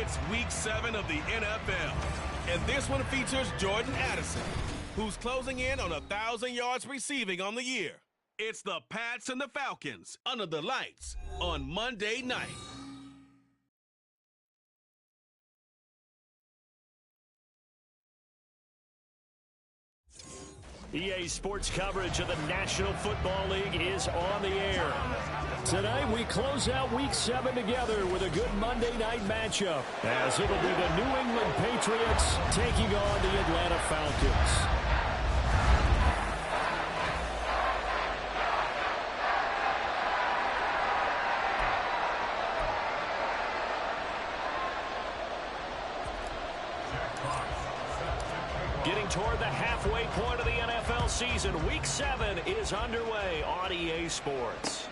It's Week 7 of the NFL, and this one features Jordan Addison, who's closing in on 1,000 yards receiving on the year. It's the Pats and the Falcons under the lights on Monday night. EA Sports coverage of the National Football League is on the air. Tonight we close out Week 7 together with a good Monday night matchup, as it'll be the New England Patriots taking on the Atlanta Falcons. Getting toward the halfway point of the NFL season, Week 7 is underway on EA Sports.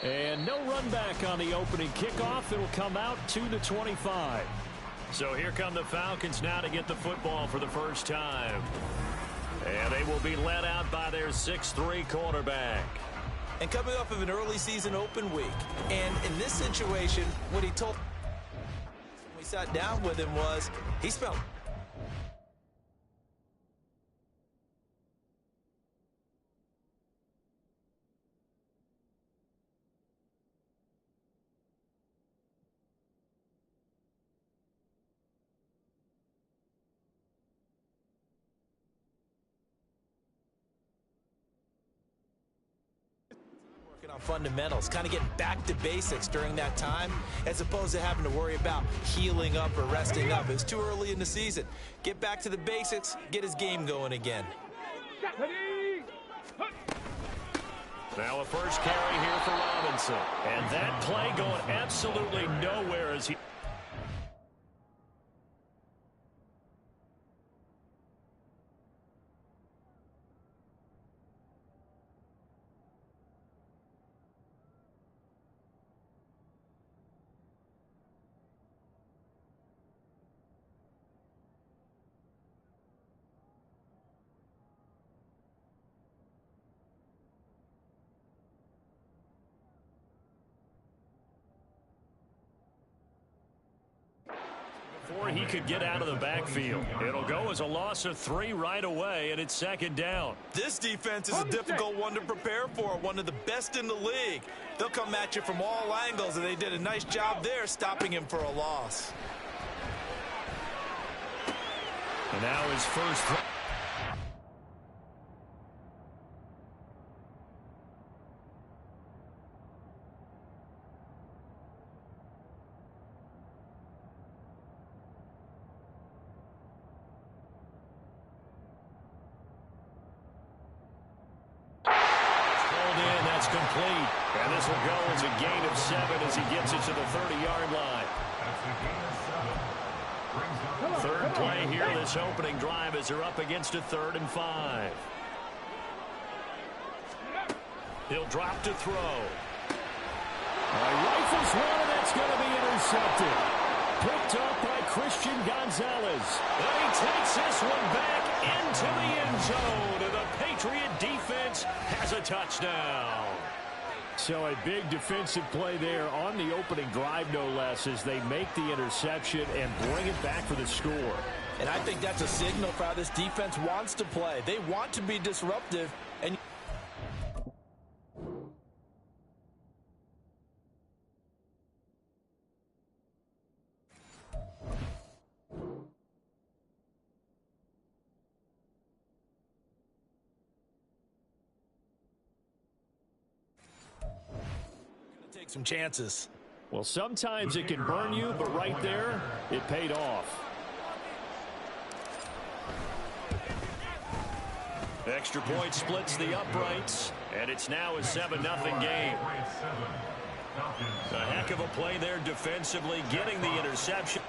And no run back on the opening kickoff. It'll come out to the 25. So here come the Falcons now to get the football for the first time. And they will be led out by their 6'3" quarterback. And coming off of an early season open week. And in this situation, what he told when we sat down with him was he spent on fundamentals, kind of getting back to basics during that time, as opposed to having to worry about healing up or resting up. It's too early in the season. Get back to the basics, get his game going again. Now a first carry here for Robinson. And that play going absolutely nowhere as he... Before he could get out of the backfield. It'll go as a loss of 3 right away, and it's second down. This defense is a difficult one to prepare for, one of the best in the league. They'll come at you from all angles, and they did a nice job there stopping him for a loss. And now his first... complete. And this will go as a gain of 7 as he gets it to the 30-yard line. Third play here this opening drive as they're up against a 3rd and 5. He'll drop to throw. Rifles one, and that's going to be intercepted. Picked up by Christian Gonzalez. And he takes this one back into the end zone. And the Patriot defense has a touchdown. So a big defensive play there on the opening drive, no less, as they make the interception and bring it back for the score. And I think that's a signal for how this defense wants to play. They want to be disruptive. And take some chances. Well, sometimes it can burn you, but right there, it paid off. Extra point splits the uprights, and it's now a 7-0 game. A heck of a play there defensively, getting the interception.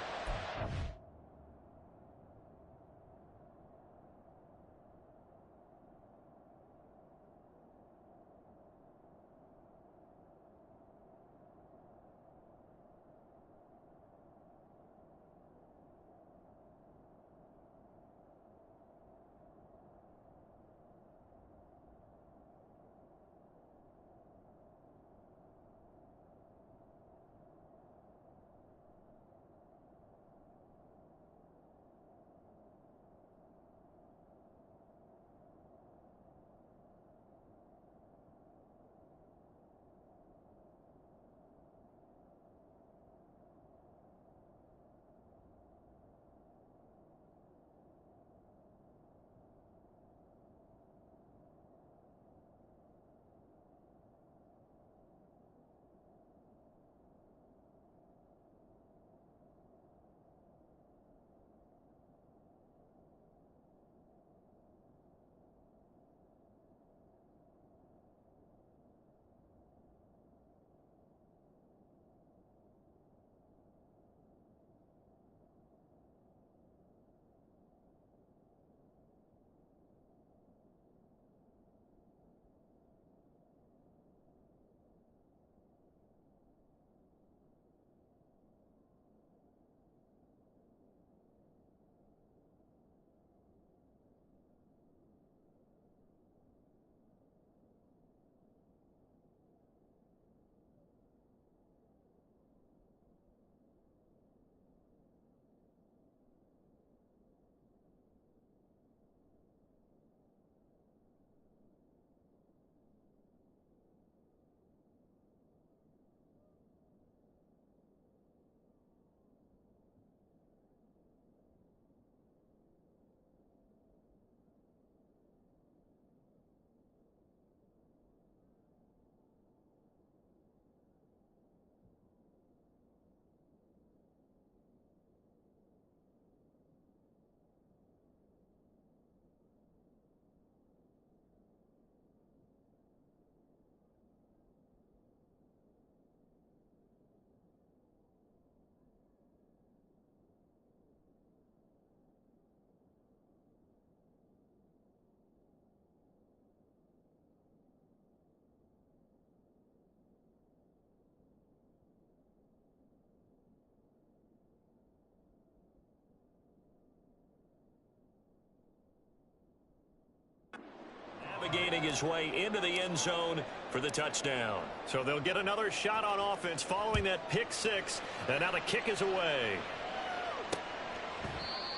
Gaining his way into the end zone for the touchdown. So they'll get another shot on offense following that pick six. And now the kick is away.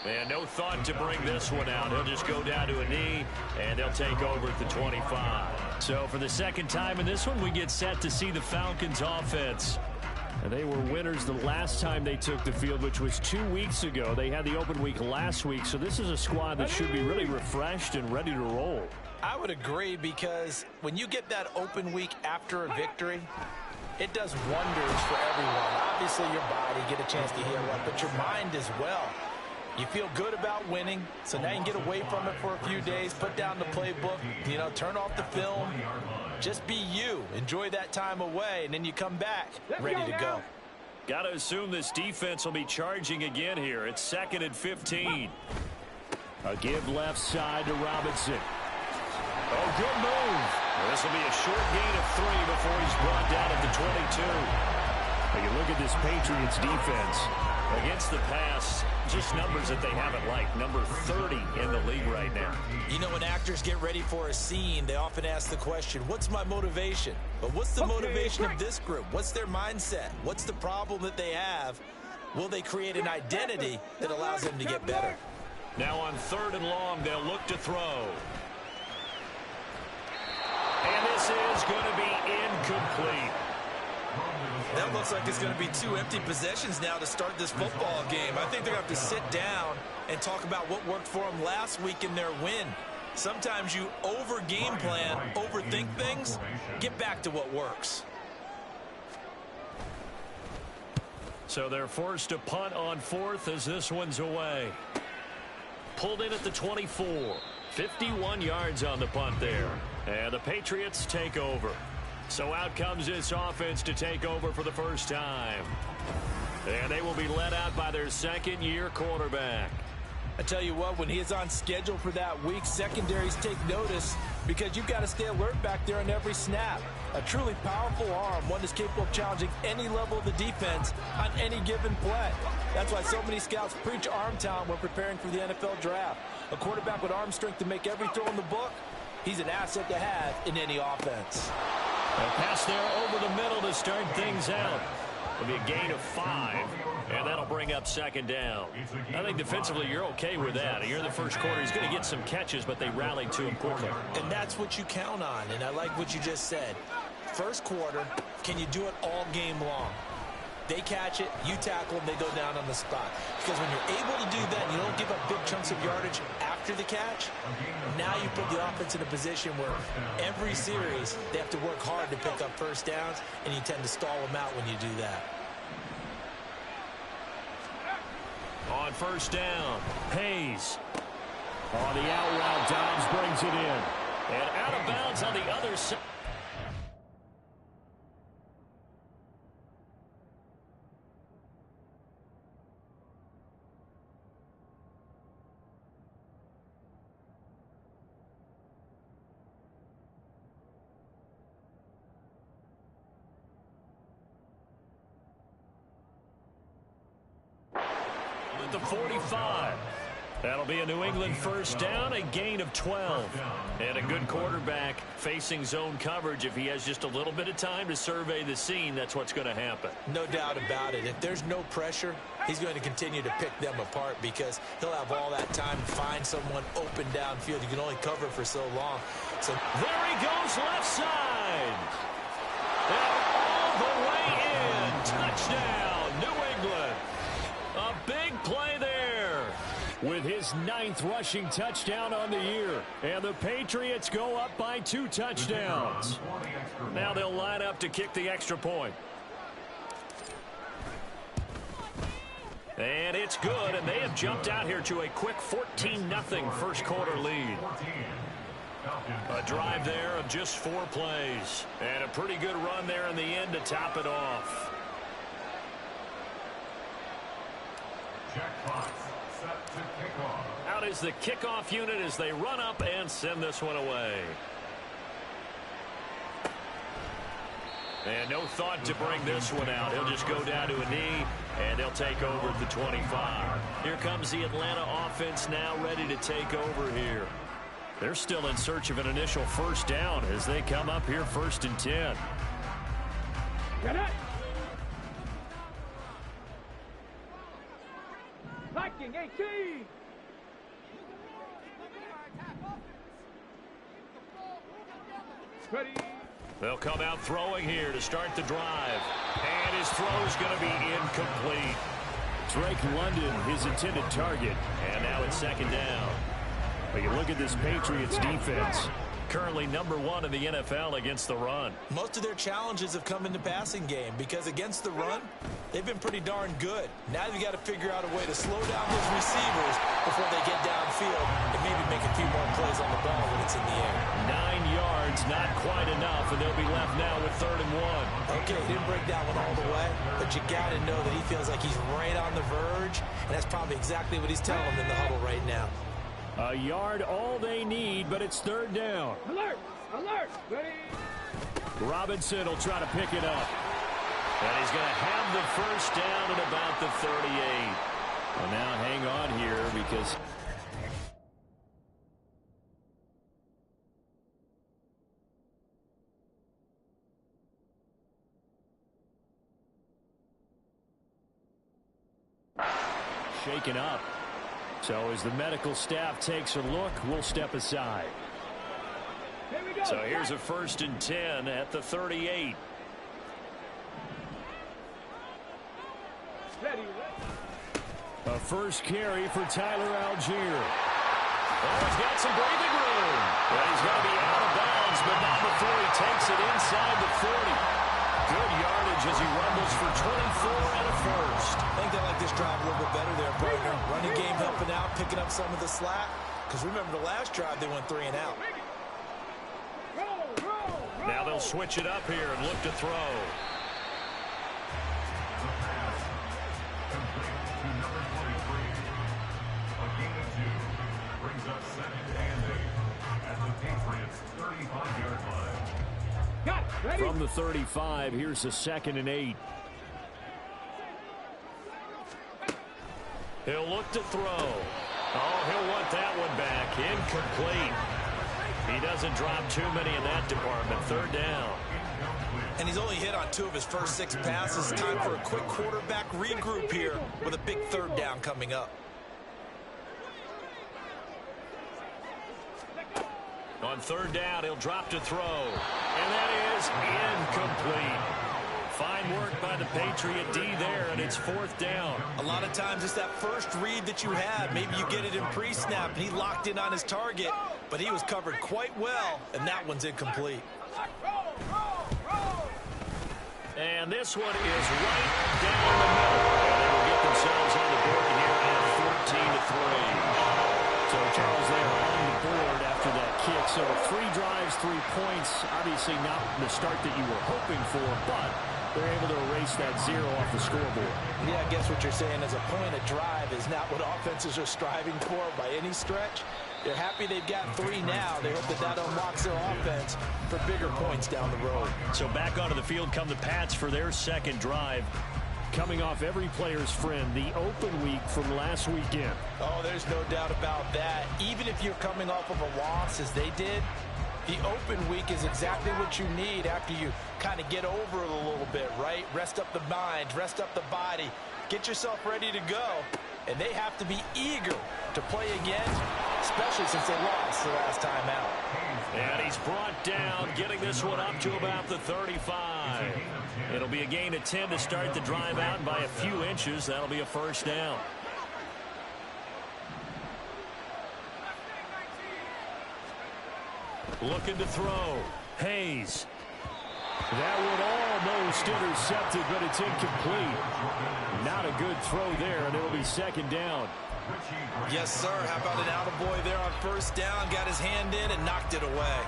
And no thought to bring this one out. He'll just go down to a knee, and they'll take over at the 25. So for the second time in this one, we get set to see the Falcons offense. And they were winners the last time they took the field, which was 2 weeks ago. They had the open week last week, so this is a squad that should be really refreshed and ready to roll. I would agree, because when you get that open week after a victory, it does wonders for everyone. Obviously, your body, get a chance to heal up, but your mind as well. You feel good about winning, so now you can get away from it for a few days, put down the playbook, turn off the film, just be you. Enjoy that time away, and then you come back ready to go. Got to assume this defense will be charging again here. It's 2nd and 15. A give left side to Robinson. Oh, good move. Well, this will be a short gain of 3 before he's brought down at the 22. You look at this Patriots defense. Against the pass, just numbers that they haven't liked. Number 30 in the league right now. When actors get ready for a scene, they often ask the question, what's my motivation? But what's the motivation of this group? What's their mindset? What's the problem that they have? Will they create an identity that allows them to get better? Now on 3rd and long, they'll look to throw. And this is going to be incomplete. That looks like it's going to be 2 empty possessions now to start this football game. I think they're going to have to sit down and talk about what worked for them last week in their win. Sometimes you over-game plan, overthink things, get back to what works. So they're forced to punt on 4th as this one's away. Pulled in at the 24. 51 yards on the punt there. And the Patriots take over. So out comes this offense to take over for the first time. And they will be led out by their second-year quarterback. I tell you what, when he is on schedule for that week, secondaries take notice because you've got to stay alert back there on every snap. A truly powerful arm, one that's capable of challenging any level of the defense on any given play. That's why so many scouts preach arm talent when preparing for the NFL draft. A quarterback with arm strength to make every throw in the book, he's an asset to have in any offense. A pass there over the middle to start things out. It'll be a gain of 5, and that'll bring up 2nd down. I think defensively you're okay with that. You're in the first quarter. He's going to get some catches, but they rallied to him quickly. And that's what you count on, and I like what you just said. First quarter, can you do it all game long? They catch it, you tackle them, they go down on the spot. Because when you're able to do that and you don't give up big chunks of yardage after the catch, now you put the offense in a position where every series they have to work hard to pick up first downs, and you tend to stall them out when you do that. On 1st down, Hayes. On the out route, Dobbs brings it in. And out of bounds on the other side. The 45. That'll be a New England first down, a gain of 12. And a good quarterback facing zone coverage. If he has just a little bit of time to survey the scene, that's what's going to happen. No doubt about it. If there's no pressure, he's going to continue to pick them apart because he'll have all that time to find someone open downfield. You can only cover for so long. So there he goes, left side. And all the way in. Touchdown, New England. A big play there with his 9th rushing touchdown on the year. And the Patriots go up by 2 touchdowns. Now they'll line up to kick the extra point. And it's good, and they have jumped out here to a quick 14-0 first quarter lead. A drive there of just 4 plays. And a pretty good run there in the end to top it off. Out is the kickoff unit as they run up and send this one away. And no thought to bring this one out. He'll just go down to a knee, and they'll take over at the 25. Here comes the Atlanta offense now ready to take over here. They're still in search of an initial first down as they come up here 1st and 10. Get it! Viking 18! Ready! They'll come out throwing here to start the drive. And his throw's going to be incomplete. Drake London, his intended target. And now it's 2nd down. But you look at this Patriots defense. Currently #1 in the NFL against the run. Most of their challenges have come in the passing game because against the run, they've been pretty darn good. Now you've got to figure out a way to slow down those receivers before they get downfield and maybe make a few more plays on the ball when it's in the air. 9 yards, not quite enough, and they'll be left now with 3rd and 1. Okay, didn't break that one all the way, but you got to know that he feels like he's right on the verge, and that's probably exactly what he's telling them in the huddle right now. A yard all they need, but it's 3rd down. Alert! Alert! Ready! Robinson will try to pick it up. And he's going to have the first down at about the 38. Well, now hang on here because shaken up. So as the medical staff takes a look, we'll step aside. Here we go. So here's a 1st and 10 at the 38. Ready, A first carry for Tyler Algier. Oh, he's got some breathing room. But he's going to be out of bounds, but not before he takes it inside the 40. Good yardage as he rumbles for 24 and a first. I think they like this drive a little bit better there, partner. Running game helping out, picking up some of the slack. Because remember the last drive, they went 3 and out. Now they'll switch it up here and look to throw. From the 35, here's the 2nd and 8. He'll look to throw. Oh, he'll want that one back. Incomplete. He doesn't drop too many in that department. 3rd down. And he's only hit on 2 of his first 6 passes. Time for a quick quarterback regroup here with a big 3rd down coming up. On 3rd down, he'll drop to throw. And that is incomplete. Fine work by the Patriot D there, and it's 4th down. A lot of times it's that first read that you have. Maybe you get it in pre-snap, and he locked in on his target, but he was covered quite well, and that one's incomplete. And this one is right down the middle. And they will get themselves on the board here at 14-3. So Charles there on the board after that kick. So 3 drives, 3 points. Obviously not the start that you were hoping for, but they're able to erase that 0 off the scoreboard. Yeah, I guess what you're saying is a point of drive is not what offenses are striving for by any stretch. They're happy they've got 3 now. They hope that that unlocks their offense for bigger points down the road. So back onto the field come the Pats for their 2nd drive. Coming off every player's friend, the open week from last weekend. Oh, there's no doubt about that. Even if you're coming off of a loss as they did, the open week is exactly what you need after you kind of get over it a little bit, right? Rest up the mind, rest up the body, get yourself ready to go. And they have to be eager to play again, especially since they lost the last time out. And he's brought down, getting this one up to about the 35. It'll be a gain of 10 to start the drive out, and by a few inches, that'll be a 1st down. Looking to throw. Hayes. That one almost intercepted, but it's incomplete. Not a good throw there, and it'll be 2nd down. Yes, sir. How about an attaboy there on 1st down? Got his hand in and knocked it away.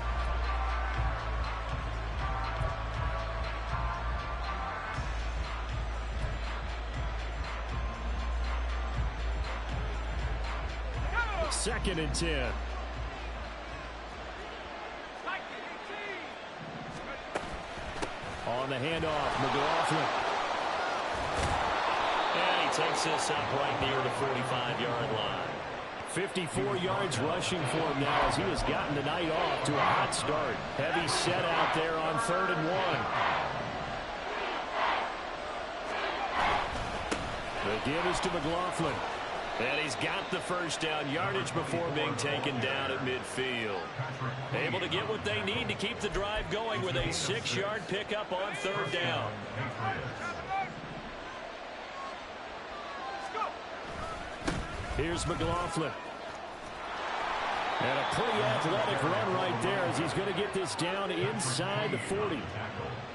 Second and 10. On the handoff, McLaughlin. And he takes this up right near the 45-yard line. 54 yards rushing for him now as he has gotten the night off to a hot start. Heavy set out there on 3rd and 1. The give is to McLaughlin. And he's got the first down yardage before being taken down at midfield. Able to get what they need to keep the drive going with a 6-yard pickup on 3rd down. Here's McLaughlin. And a pretty athletic run right there as he's going to get this down inside the 40.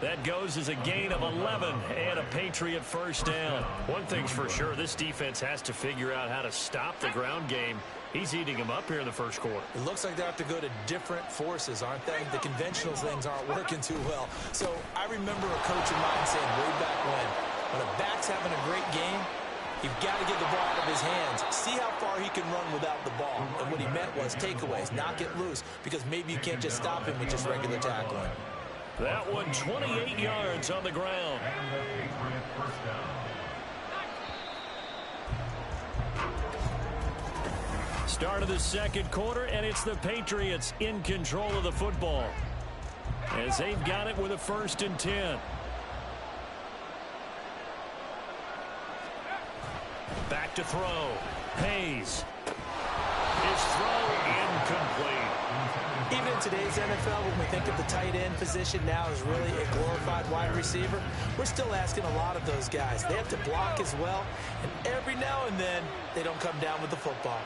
That goes as a gain of 11 and a Patriot first down. One thing's for sure, this defense has to figure out how to stop the ground game. He's eating them up here in the first quarter. It looks like they have to go to different forces, aren't they? The conventional things aren't working too well. So I remember a coach of mine saying way back when a back's having a great game, you've got to get the ball out of his hands. See how far he can run without the ball. And what he meant was takeaways, not get loose, because maybe you can't just stop him with just regular tackling. That one 28 yards on the ground. Start of the second quarter, and it's the Patriots in control of the football as they've got it with a 1st and 10. Back to throw. Hayes. His throw incomplete. Even in today's NFL, when we think of the tight end position now as really a glorified wide receiver, we're still asking a lot of those guys. They have to block as well, and every now and then, they don't come down with the football.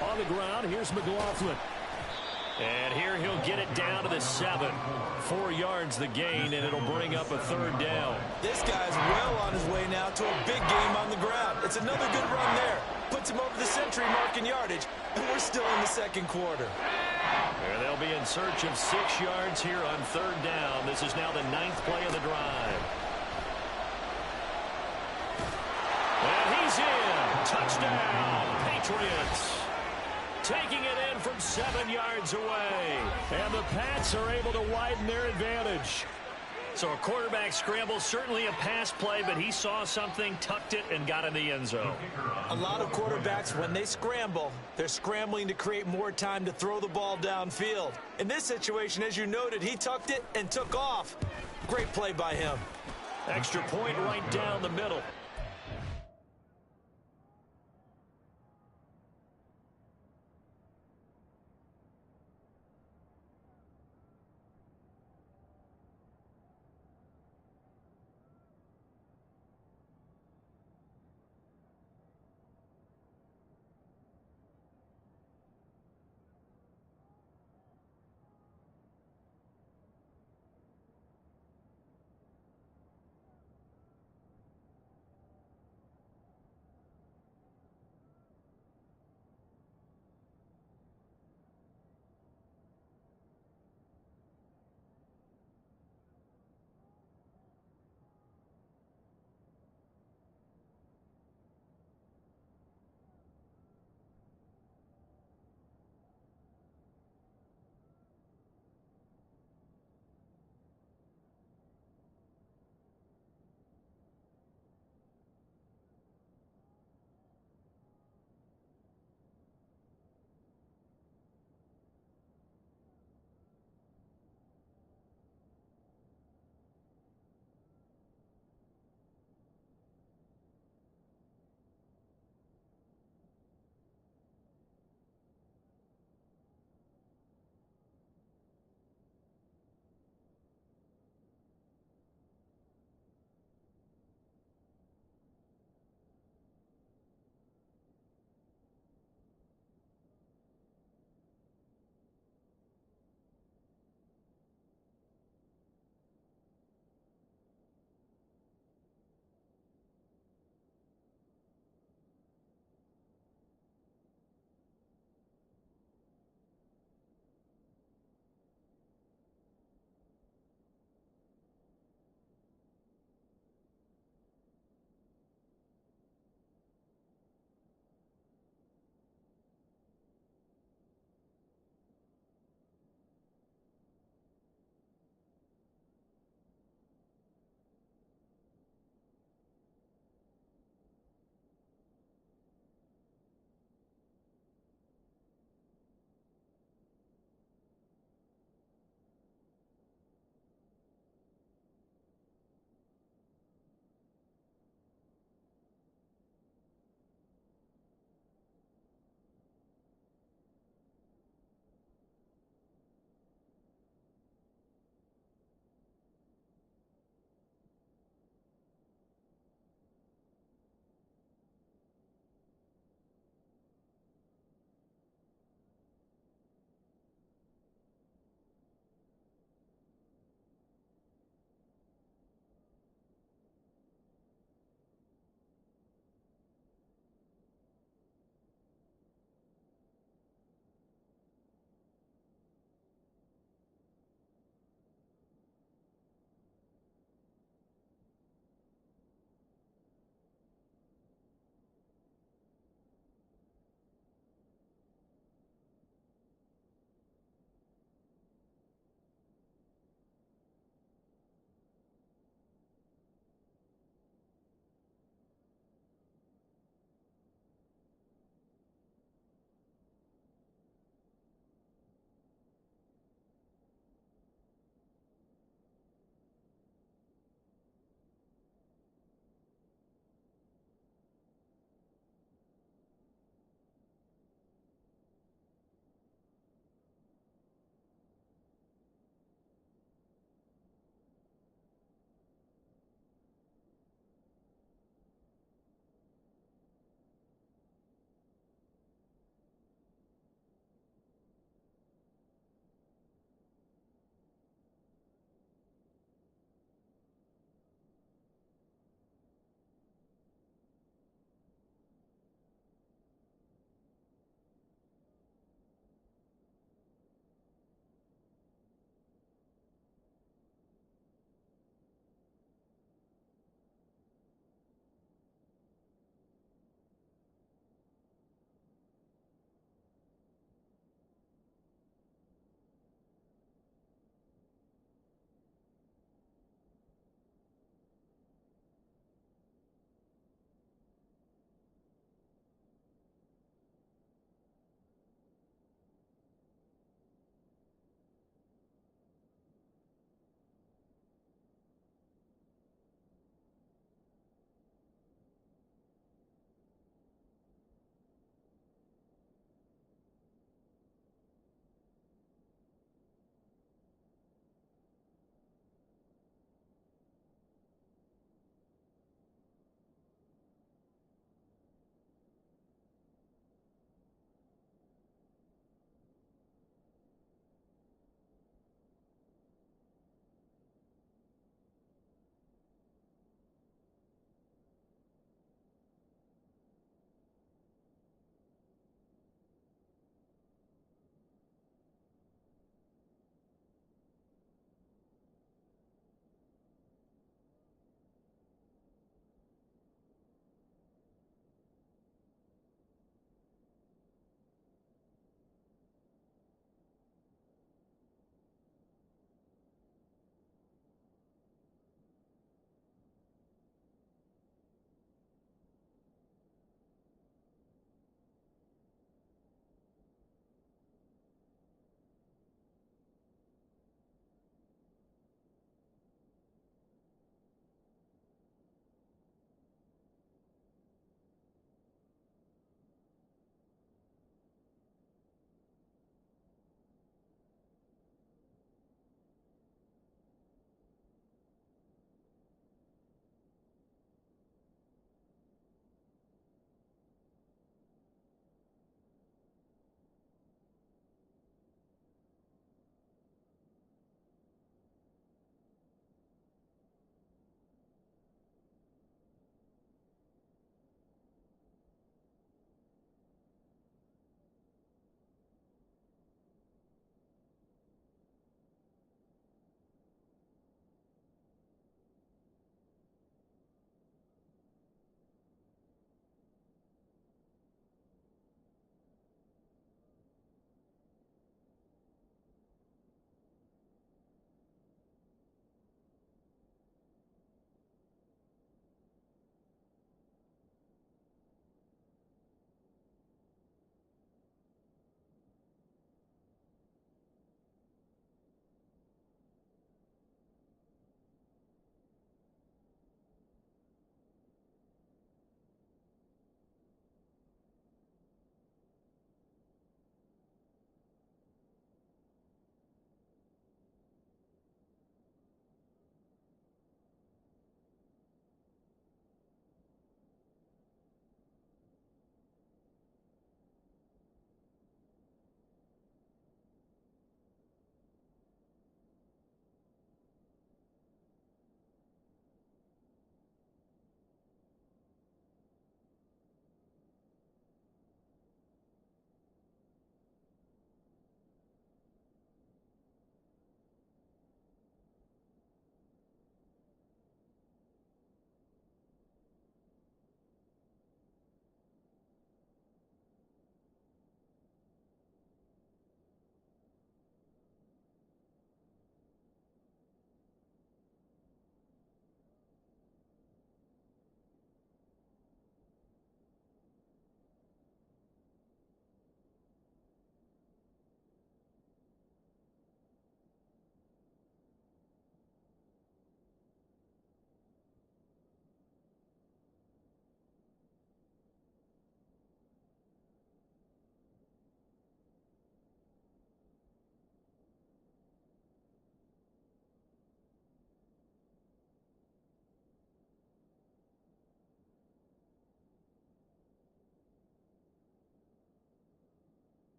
On the ground, here's McLaughlin. And here he'll get it down to the 7. 4 yards the gain, and it'll bring up a 3rd down. This guy's well on his way now to a big game on the ground. It's another good run there. Puts him over the century mark in yardage, and we're still in the second quarter. And they'll be in search of 6 yards here on 3rd down. This is now the 9th play of the drive. And he's in. Touchdown, Patriots. Taking it in from 7 yards away. And the Pats are able to widen their advantage. So a quarterback scramble, certainly a pass play, but he saw something, tucked it, and got in the end zone. A lot of quarterbacks, when they scramble, they're scrambling to create more time to throw the ball downfield. In this situation, as you noted, he tucked it and took off. Great play by him. Extra point right down the middle.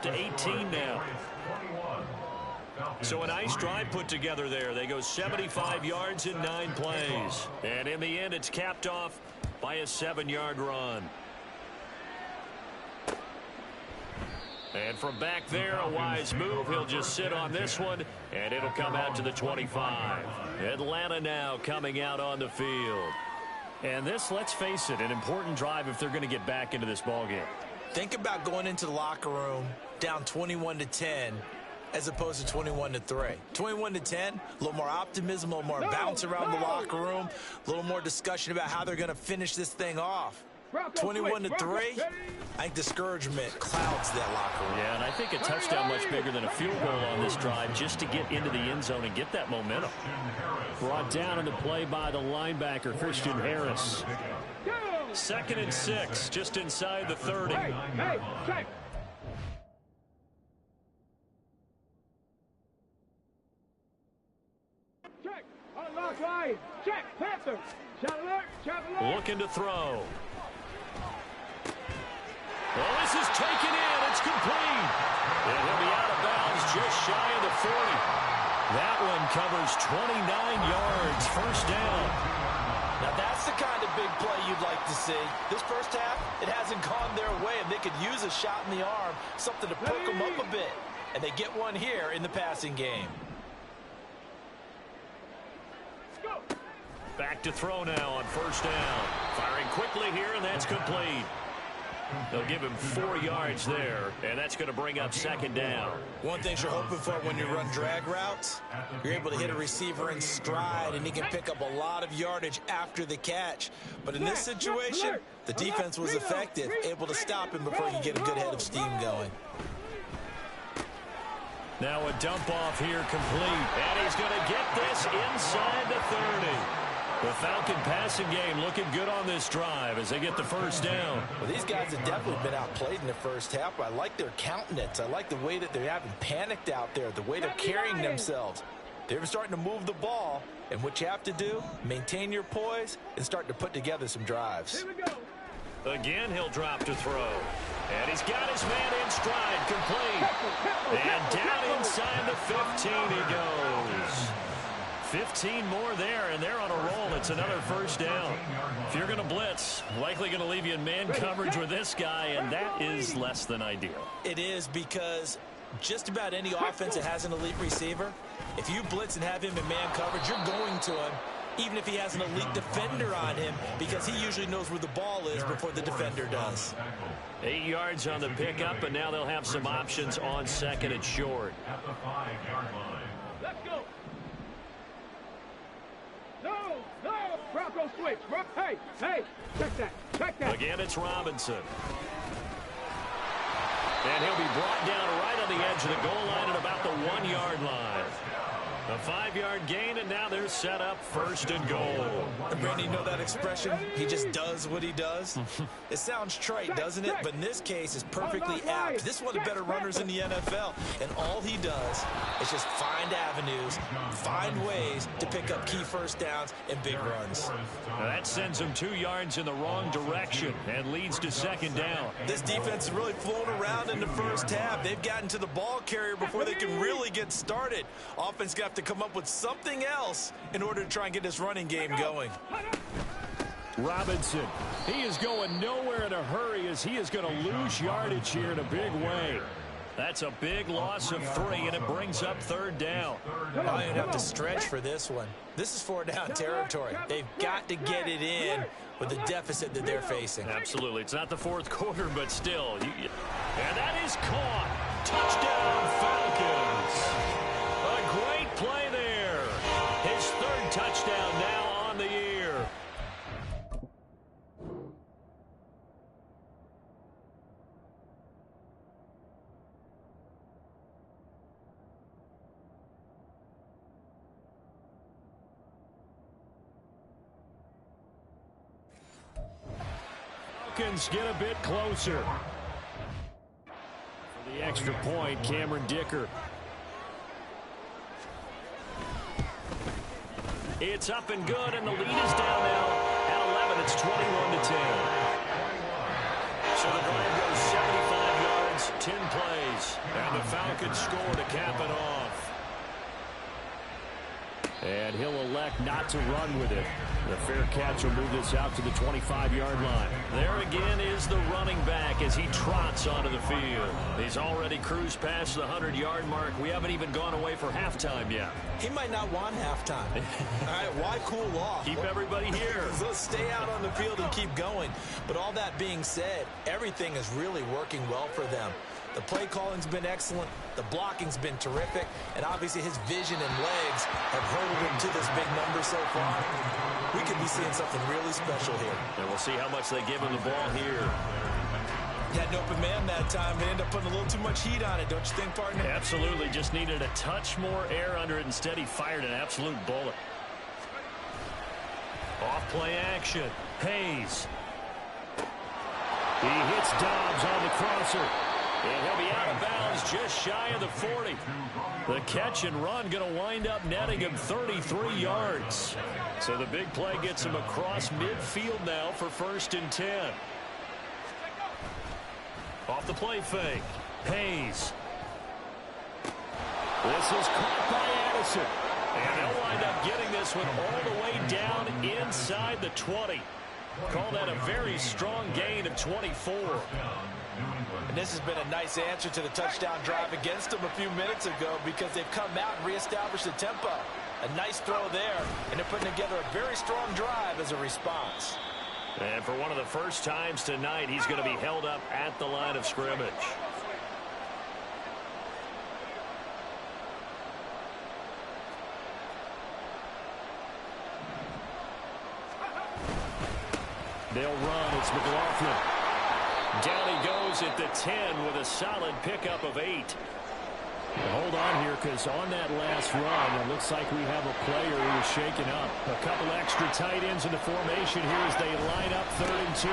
to 18 now. So a nice drive put together there. They go 75 yards in 9 plays. And in the end, it's capped off by a 7-yard run. And from back there, a wise move. He'll just sit on this one, and it'll come out to the 25. Atlanta now coming out on the field. And this, let's face it, an important drive if they're going to get back into this ballgame. Think about going into the locker room down 21-10 as opposed to 21-3. 21-10, a little more optimism, a little more bounce around the locker room, a little more discussion about how they're going to finish this thing off. 21-3, I think discouragement clouds that locker room. Yeah, and I think a touchdown much bigger than a field goal on this drive just to get into the end zone and get that momentum. Brought down in the play by the linebacker, Christian Harris. 2nd and 6, just inside the 30. Hey, check. Check. Unlock line. Check. Panther. Shot alert. Shot alert. Looking to throw. Well, this is taken in. It's complete. And he'll be out of bounds just shy of the 40. That one covers 29 yards. First down. Now that's the kind of big play you'd like to see. This first half, it hasn't gone their way, and they could use a shot in the arm, something to perk them up a bit. And they get one here in the passing game. Back to throw now on first down. Firing quickly here, and that's complete. They'll give him 4 yards there, and that's going to bring up 2nd down. One thing you're hoping for when you run drag routes, you're able to hit a receiver in stride, and he can pick up a lot of yardage after the catch. But in this situation, the defense was effective, able to stop him before he could get a good head of steam going. Now a dump off here complete, and he's going to get this inside the 30. The Falcon passing game looking good on this drive as they get the first down. Well, these guys have definitely been outplayed in the first half. I like their countenance. I like the way that they haven't panicked out there, the way they're carrying themselves. They're starting to move the ball, and what you have to do, maintain your poise and start to put together some drives. Here we go. Again, he'll drop to throw. And he's got his man in stride, complete. And down inside the 15 he goes. 15 more there, and they're on a roll. It's another first down. If you're going to blitz, likely going to leave you in man coverage with this guy, and that is less than ideal. It is, because just about any offense that has an elite receiver, if you blitz and have him in man coverage, you're going to him, even if he has an elite defender on him, because he usually knows where the ball is before the defender does. 8 yards on the pickup, and now they'll have some options on 2nd and short. At the 5-yard line. Let's go. No, Bronco switch. Hey, check that. Again, it's Robinson. And he'll be brought down right on the edge of the goal line at about the 1-yard line. A 5-yard gain, and now they're set up 1st and goal. And Brandon, you know that expression? He just does what he does. It sounds trite, doesn't it? But in this case, it's perfectly apt. This is one of the better runners in the NFL. And all he does is just find avenues, find ways to pick up key first downs and big runs. Now that sends him 2 yards in the wrong direction and leads to 2nd down. This defense has really flown around in the first half. They've gotten to the ball carrier before they can really get started. Offense got to come up with something else in order to try and get this running game going. Robinson, he is going nowhere in a hurry as he is going to lose yardage here in a big way. That's a big loss of 3, and it brings up 3rd down. I'm going to have to stretch for this one. This is 4-down territory. They've got to get it in with the deficit that they're facing. Absolutely. It's not the 4th quarter, but still. And that is caught. Touchdown, Falcons. A great play there. His 3rd touchdown now on the year. Falcons get a bit closer. For the extra point, Cameron Dicker. It's up and good, and the lead is down now at 11. It's 21-10. So the drive goes 75 yards 10 plays. And the Falcons score to cap it off. And he'll elect not to run with it. The fair catch will move this out to the 25-yard line. There again is the running back as he trots onto the field. He's already cruised past the 100-yard mark. We haven't even gone away for halftime yet. He might not want halftime. All right, why cool off? Keep everybody here. Let's stay out on the field and keep going. But all that being said, everything is really working well for them. The play calling's been excellent. The blocking's been terrific. And obviously his vision and legs have hurtled him to this big number so far. We could be seeing something really special here. And we'll see how much they give him the ball here. He had an open man that time, but ended up putting a little too much heat on it, don't you think, partner? Absolutely. Just needed a touch more air under it. Instead, he fired an absolute bullet. Off play action. Hayes. He hits Dobbs on the crosser. And he'll be out of bounds just shy of the 40. The catch and run going to wind up netting him 33 yards. So the big play gets him across midfield now for 1st and 10. Off the play fake. Hayes. This is caught by Addison. And they'll wind up getting this one all the way down inside the 20. Call that a very strong gain of 24. And this has been a nice answer to the touchdown drive against them a few minutes ago because they've come out and reestablished the tempo. A nice throw there, and they're putting together a very strong drive as a response. And for one of the first times tonight, he's going to be held up at the line of scrimmage. They'll run. It's McLaughlin. Down he goes at the 10 with a solid pickup of 8. Hold on here, because on that last run, it looks like we have a player who is shaken up. A couple extra tight ends in the formation here as they line up 3rd and 2.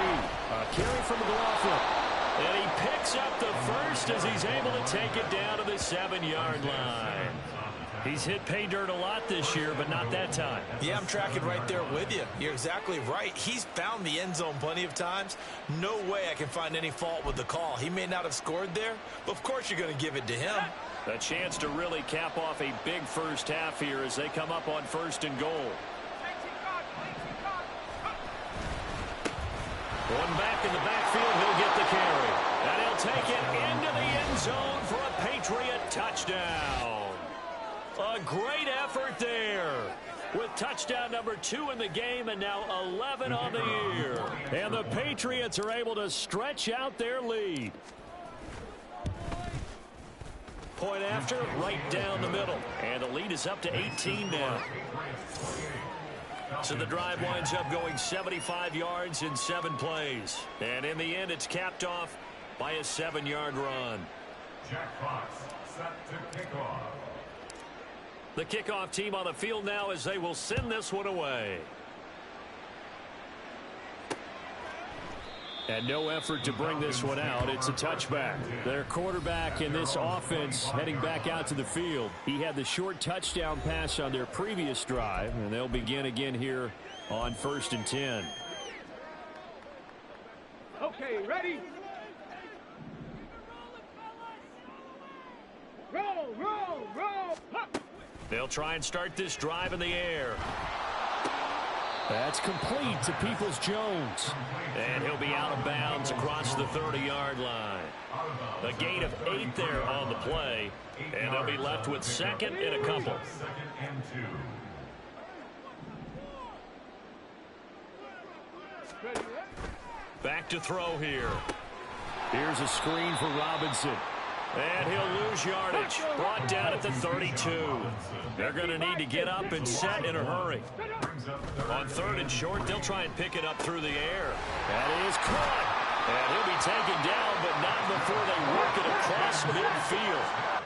Carry from McLaughlin. And he picks up the first as he's able to take it down to the 7-yard line. He's hit pay dirt a lot this year, but not that time. Yeah, I'm tracking right there with you. You're exactly right. He's found the end zone plenty of times. No way I can find any fault with the call. He may not have scored there, but of course you're going to give it to him. A chance to really cap off a big first half here as they come up on 1st and goal. Going back in the backfield, he'll get the carry. And he'll take it into the end zone for a Patriot touchdown. A great effort there with touchdown number 2 in the game and now 11 on the year. And the Patriots are able to stretch out their lead. Point after, right down the middle. And the lead is up to 18 now. So the drive winds up going 75 yards in 7 plays. And in the end, it's capped off by a 7-yard run. Jack Fox set to kick off. The kickoff team on the field now as they will send this one away. And no effort to bring this one out. It's a touchback. Their quarterback in this offense heading back out to the field. He had the short touchdown pass on their previous drive, and they'll begin again here on 1st and 10. Okay, ready? Roll, roll, roll, pop. They'll try and start this drive in the air. That's complete to Peoples-Jones. And he'll be out of bounds across the 30-yard line. A gain of 8 there on the play. And they'll be left with 2nd and a couple. Back to throw here. Here's a screen for Robinson. And he'll lose yardage. Brought down at the 32. They're going to need to get up and set in a hurry. On 3rd and short, they'll try and pick it up through the air. That is caught. And he'll be taken down, but not before they work it across midfield.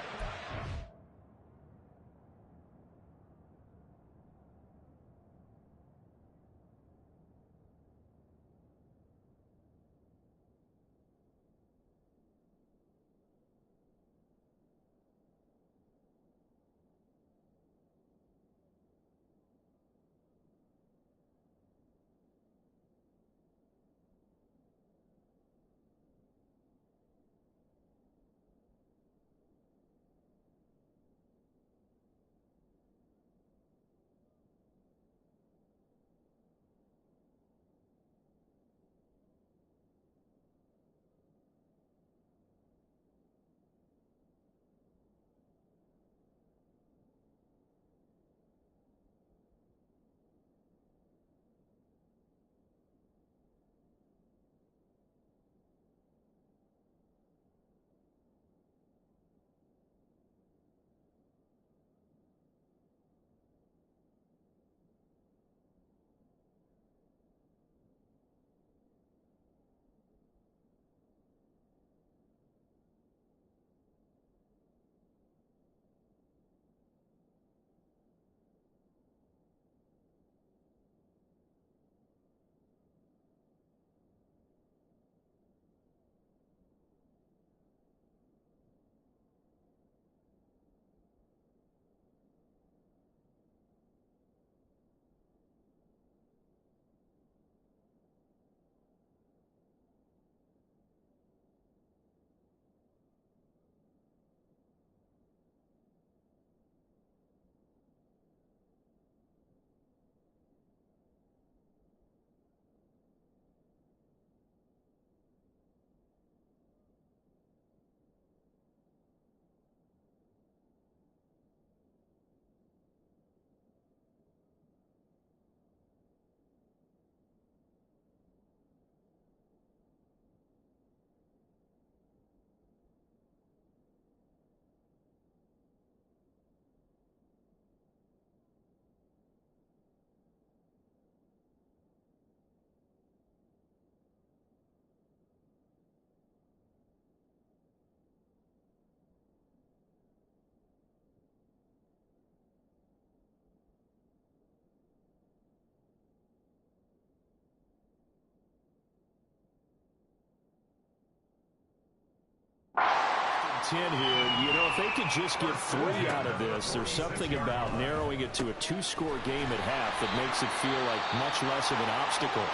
10 here. You know, if they could just get 3 out of this, there's something about narrowing it to a 2-score game at half that makes it feel like much less of an obstacle.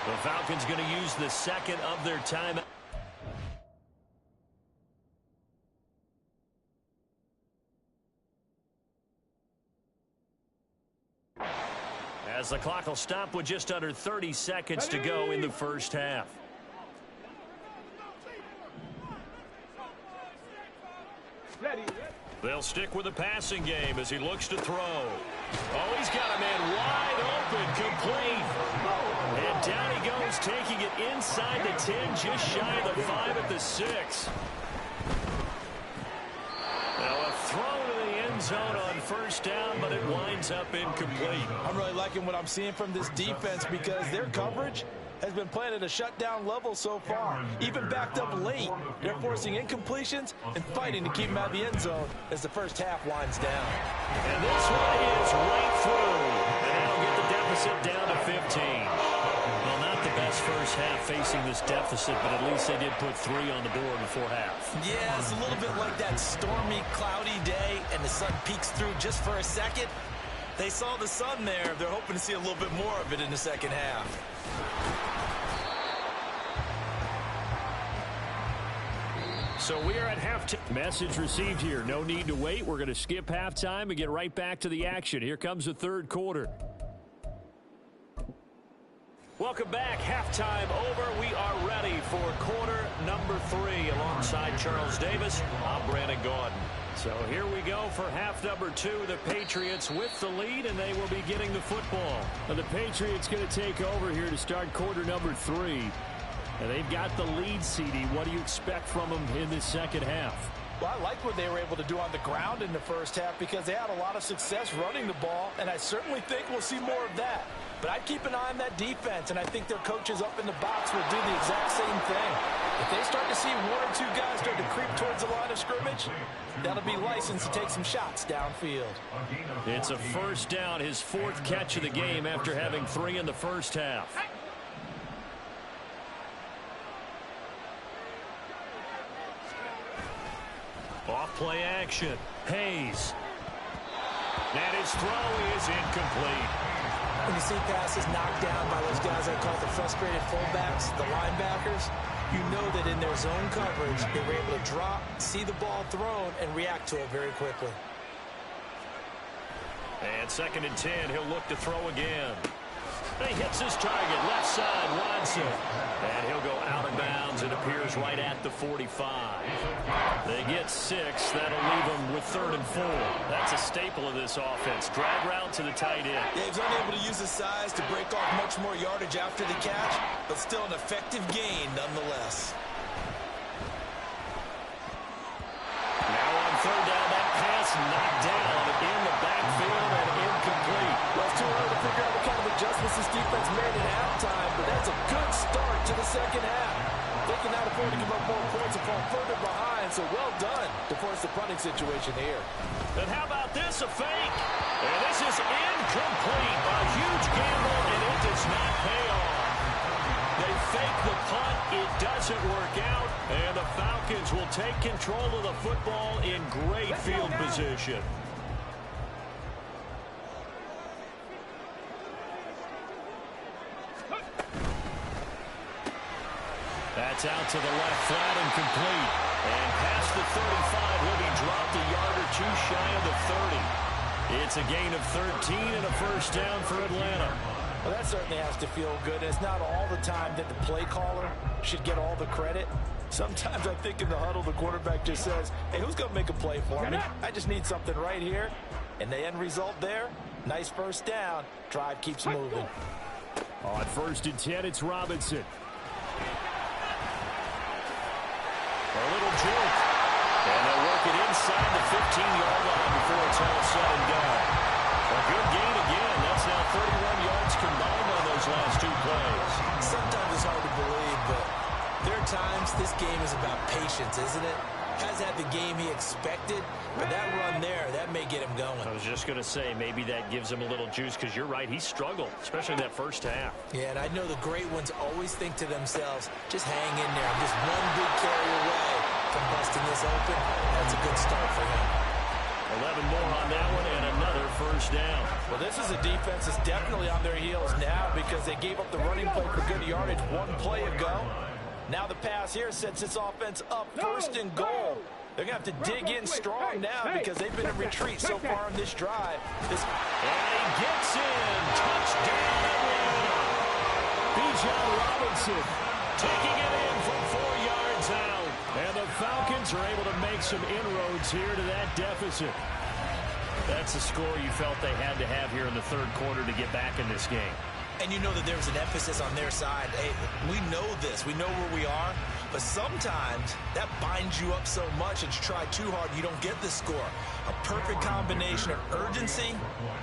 The Falcons going to use the second of their timeout. As the clock will stop with just under 30 seconds to go in the first half. They'll stick with the passing game as he looks to throw. Oh, he's got a man wide open, complete. And down he goes, taking it inside the 10, just shy of the 5 at the 6. Now a throw to the end zone on first down, but it winds up incomplete. I'm really liking what I'm seeing from this defense because their coverage has been playing at a shutdown level so far. Even backed up late, they're forcing incompletions and fighting to keep them out of the end zone as the first half winds down. And this one is right through. And they'll get the deficit down to 15. Well, not the best first half facing this deficit, but at least they did put 3 on the board before half. Yeah, it's a little bit like that stormy, cloudy day, and the sun peeks through just for a second. They saw the sun there. They're hoping to see a little bit more of it in the second half. So we are at halftime. Message received here. No need to wait. We're going to skip halftime and get right back to the action. Here comes the third quarter. Welcome back. Halftime over. We are ready for quarter number 3. Alongside Charles Davis, I'm Brandon Gaudin. So here we go for half number 2. The Patriots with the lead, and they will be getting the football. Now the Patriots going to take over here to start quarter number 3. And they've got the lead, CD. What do you expect from them in the second half? Well, I like what they were able to do on the ground in the first half because they had a lot of success running the ball, and I certainly think we'll see more of that. But I'd keep an eye on that defense, and I think their coaches up in the box will do the exact same thing. If they start to see 1 or 2 guys start to creep towards the line of scrimmage, that'll be licensed to take some shots downfield. It's a first down, his 4th catch of the game after having 3 in the first half. Off play action. Hayes. And his throw is incomplete. When you see passes knocked down by those guys I call the frustrated fullbacks, the linebackers, you know that in their zone coverage, they were able to drop, see the ball thrown, and react to it very quickly. And 2nd and 10, he'll look to throw again. He hits his target, left side, Watson. And he'll go out of bounds. It appears right at the 45. They get 6. That'll leave them with 3rd and 4. That's a staple of this offense. Drag route to the tight end. Yeah, he's unable to use his size to break off much more yardage after the catch, but still an effective gain nonetheless. Now on 3rd down, that pass knocked down in the backfield and incomplete. Well, it's too early to figure out what kind of adjustments this defense made at halftime, but that's a good start to the second half. They can now afford to give up more points and fall further behind, so well done to force the punting situation here. And how about this, a fake? And this is incomplete. A huge gamble, and it does not pay off. They fake the punt. It doesn't work out, and the Falcons will take control of the football in great field position. That's out to the left, flat and complete. And past the 35, will be dropped a yard or 2 shy of the 30. It's a gain of 13 and a first down for Atlanta. Well, that certainly has to feel good. It's not all the time that the play caller should get all the credit. Sometimes I think in the huddle, the quarterback just says, hey, who's going to make a play for me? I just need something right here. And the end result there, nice first down. Drive keeps moving. On 1st and 10, it's Robinson. A little juke. And they'll work it inside the 15-yard line before it's all said and done. A good gain again. That's now 31 yards combined on those last 2 plays. Sometimes it's hard to believe, but there are times this game is about patience, isn't it? Has had the game he expected, but that run there, that may get him going. I was just going to say, maybe that gives him a little juice, because you're right, he struggled, especially in that first half. Yeah, and I know the great ones always think to themselves, just hang in there. I'm just one big carry away. from busting this open, that's a good start for him. 11 more on that one and another first down. Well, this is a defense that's definitely on their heels now because they gave up the running play for good yardage one play ago. Now the pass here sets this offense up first and goal. They're going to have to dig in strong now because they've been in retreat so far on this drive. And he gets in. Touchdown. Bijan Robinson taking it in from 4 yards out. And the Falcons are able to make some inroads here to that deficit. That's the score you felt they had to have here in the third quarter to get back in this game. And you know that there was an emphasis on their side. Hey, we know this. We know where we are. But sometimes that binds you up so much that you try too hard, you don't get the score. A perfect combination of urgency,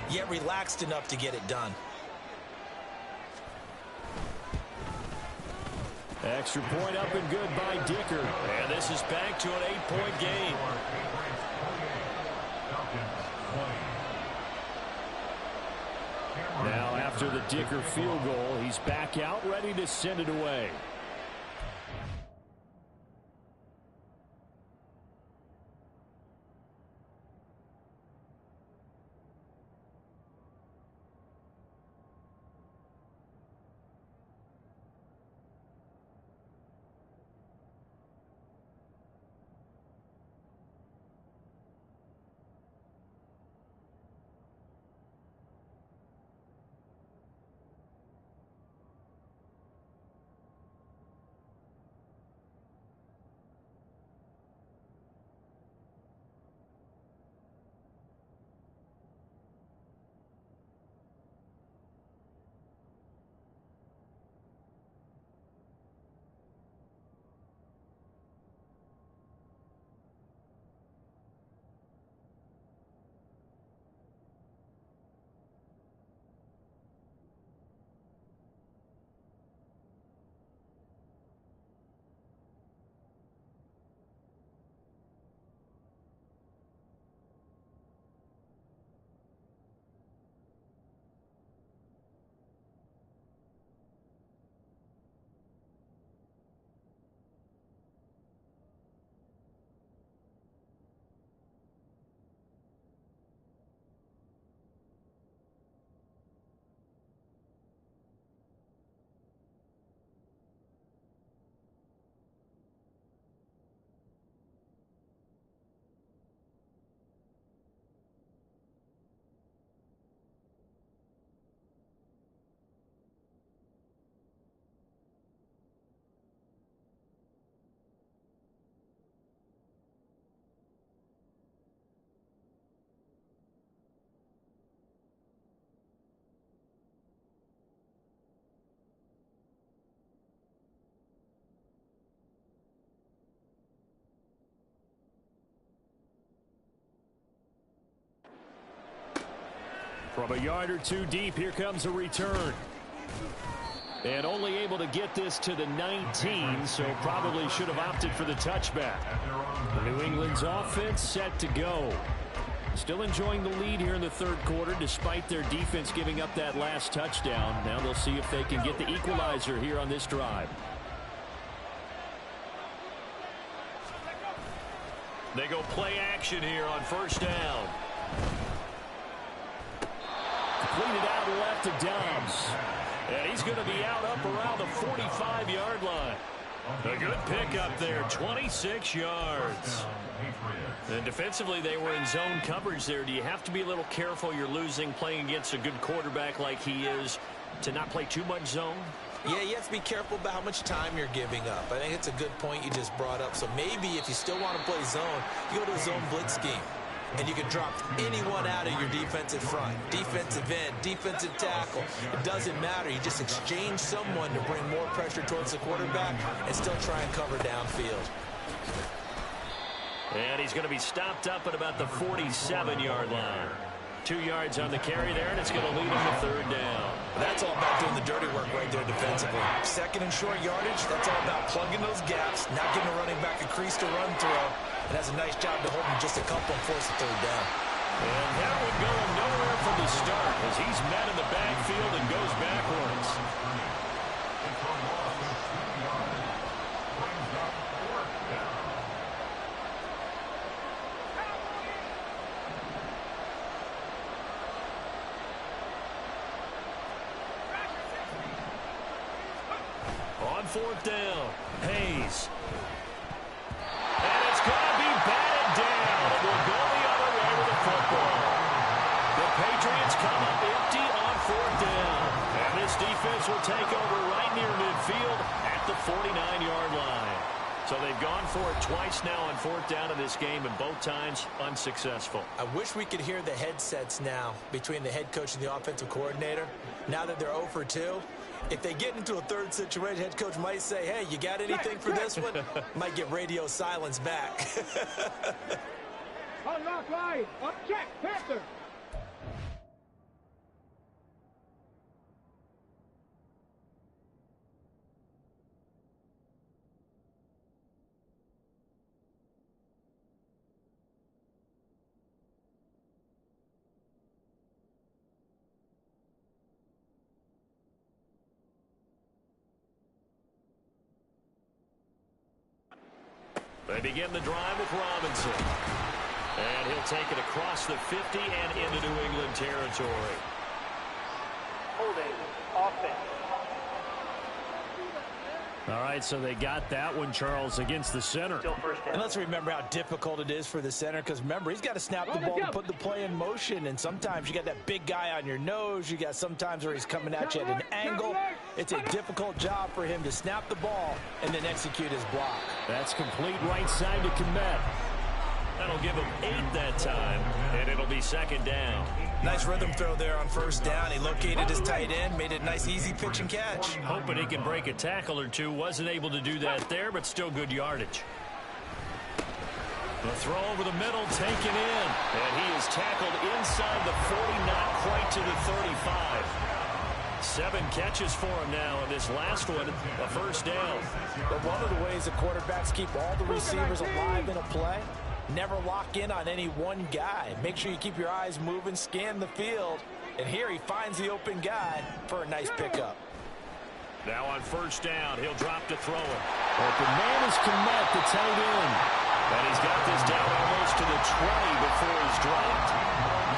yet relaxed enough to get it done. Extra point up and good by Dicker. And this is back to an 8-point game. Now after the Dicker field goal, he's back out ready to send it away. From a yard or two deep, here comes a return. And only able to get this to the 19, so probably should have opted for the touchback. New England's offense set to go. Still enjoying the lead here in the third quarter, despite their defense giving up that last touchdown. Now they'll see if they can get the equalizer here on this drive. They go play action here on first down. Completed out left to Dobbs. And he's going to be out up around the 45-yard line. A good pickup there, 26 yards. And defensively, they were in zone coverage there. Do you have to be a little careful you're losing playing against a good quarterback like he is to not play too much zone? Yeah, you have to be careful about how much time you're giving up. I think it's a good point you just brought up. So maybe if you still want to play zone, you go to a zone blitz scheme. And you can drop anyone out of your defensive front. Defensive end, defensive tackle. It doesn't matter. You just exchange someone to bring more pressure towards the quarterback and still try and cover downfield. And he's going to be stopped up at about the 47-yard line. 2 yards on the carry there, and it's going to lead him to third down. That's all about doing the dirty work right there defensively. Second and short yardage, that's all about plugging those gaps, not giving a running back a crease to run through. And has a nice job to hold him just a couple and force the third down. And that would go nowhere from the start as he's met in the backfield and goes backwards. on 4th down. Hayes. And it's going to be batted down. It will go the other way with the football. The Patriots come up empty on 4th down. And this defense will take over right near midfield at the 49-yard line. So they've gone for it twice now on 4th down in this game, and both times unsuccessful. I wish we could hear the headsets now between the head coach and the offensive coordinator. Now that they're 0 for 2, if they get into a third situation, head coach might say, hey, you got anything for this one? Might get radio silence back. Unlock line. Up check. Panther. They begin the drive with Robinson. And he'll take it across the 50 and into New England territory. Holding offense. All right, so they got that one, Charles, against the center. Still first down. And let's remember how difficult it is for the center, because remember, he's got to snap the ball and put the play in motion, and sometimes you got that big guy on your nose. You got sometimes where he's coming at you at an angle. It's a difficult job for him to snap the ball and then execute his block. That's complete right side to Kmet. That'll give him 8 that time, and it'll be 2nd down. Nice rhythm throw there on 1st down. He located his tight end, made it a nice, easy pitch and catch. Hoping he can break a tackle or two. Wasn't able to do that there, but still good yardage. The throw over the middle, taken in. And he is tackled inside the 40, not quite to the 35. 7 catches for him now, and this last one, a 1st down. But one of the ways the quarterbacks keep all the receivers alive in a play, never lock in on any one guy. Make sure you keep your eyes moving, scan the field. And here he finds the open guy for a nice pickup. Now on 1st down, he'll drop to throw it. Open man is Kmet, the tight end. And he's got this down almost to the 20 before he's dropped.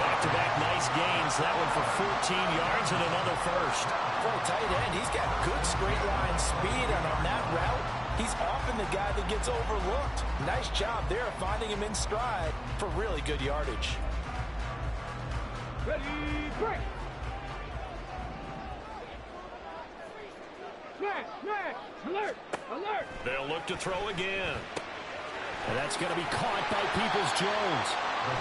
Back-to-back nice gains. That one for 14 yards and another 1st. For a tight end, he's got good straight line speed, and on that route, he's often the guy that gets overlooked. Nice job there finding him in stride for really good yardage. Ready, break. Smash, smash. Alert, alert. They'll look to throw again. And that's going to be caught by Peoples-Jones.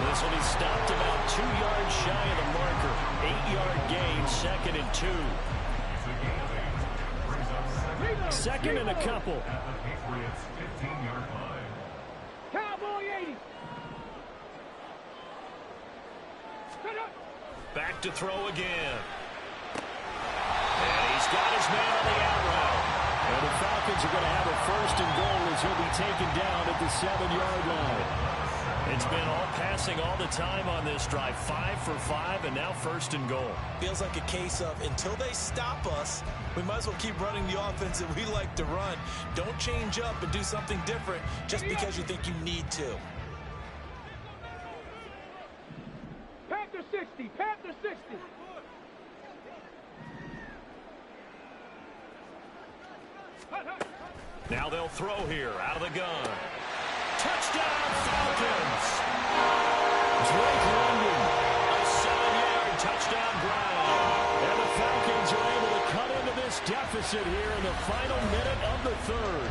This will be stopped about 2 yards shy of the marker. 8-yard gain, 2nd and 2. 2nd and a couple. Cowboy 80. Back to throw again. And he's got his man on the out route. And the Falcons are going to have a 1st and goal as he'll be taken down at the 7-yard line. It's been all passing all the time on this drive. 5 for 5, and now 1st and goal. Feels like a case of until they stop us, we might as well keep running the offense that we like to run. Don't change up and do something different just because you think you need to. Panther 60, Panther 60. Now they'll throw here out of the gun. Touchdown, Falcons! Drake London. A 7-yard touchdown drive. And the Falcons are able to cut into this deficit here in the final minute of the 3rd.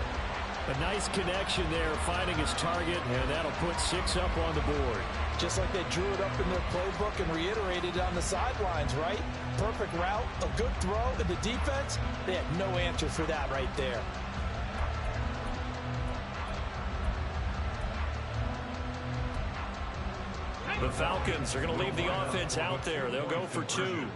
A nice connection there, finding his target, and that'll put 6 up on the board. Just like they drew it up in their playbook and reiterated it on the sidelines, right? Perfect route, a good throw, and the defense, they had no answer for that right there. The Falcons are going to leave the offense out there. They'll go for 2.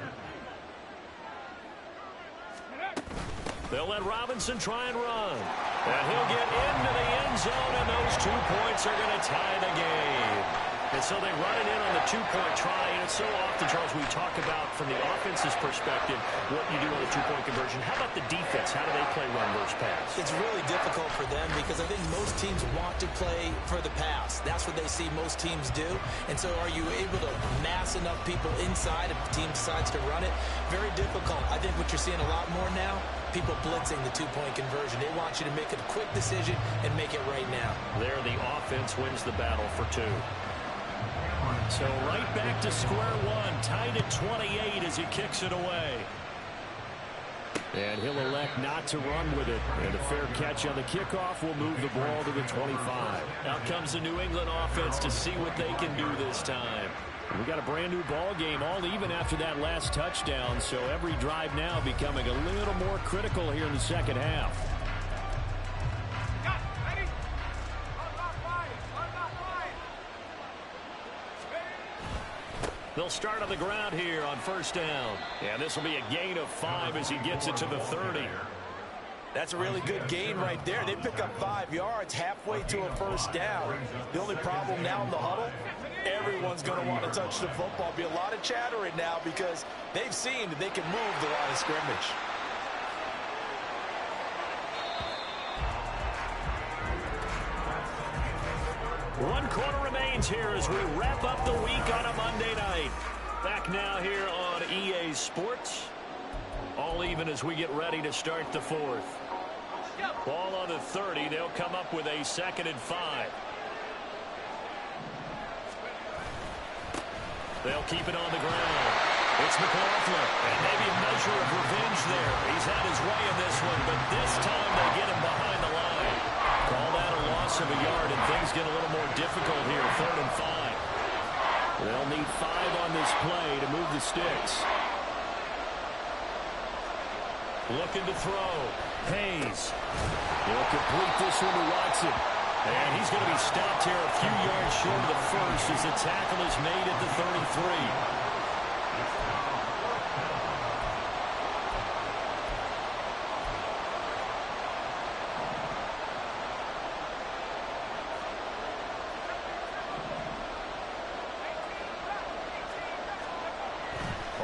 They'll let Robinson try and run. And he'll get into the end zone, and those 2 points are going to tie the game. And so they run it in on the two-point try, and it's so often, Charles, we talk about from the offense's perspective what you do on the two-point conversion. How about the defense? How do they play run versus pass? It's really difficult for them because I think most teams want to play for the pass. That's what they see most teams do. And so are you able to mass enough people inside if the team decides to run it? Very difficult. I think what you're seeing a lot more now, people blitzing the two-point conversion. They want you to make a quick decision and make it right now. There, the offense wins the battle for 2. So right back to square one, tied at 28 as he kicks it away. And he'll elect not to run with it. And a fair catch on the kickoff will move the ball to the 25. Out comes the New England offense to see what they can do this time. We got a brand new ball game, all even after that last touchdown. So every drive now becoming a little more critical here in the second half. They'll start on the ground here on first down. And this will be a gain of 5 as he gets it to the 30. That's a really good gain right there. They pick up 5 yards halfway to a first down. The only problem now in the huddle, everyone's going to want to touch the football. Be a lot of chattering now because they've seen that they can move the line of scrimmage. One quarter remains here as we wrap up the week on a Monday night. Back now here on EA Sports. All even as we get ready to start the fourth. Ball on the 30. They'll come up with a 2nd and 5. They'll keep it on the ground. It's McLaughlin. And maybe a measure of revenge there. He's had his way in this one, but this time they get him behind the line. Call that a loss of a yard, and things get a little more difficult here. 3rd and 5. They'll need 5 on this play to move the sticks. Looking to throw. Hayes. He'll complete this one to Watson. And he's going to be stopped here a few yards short of the first as the tackle is made at the 33.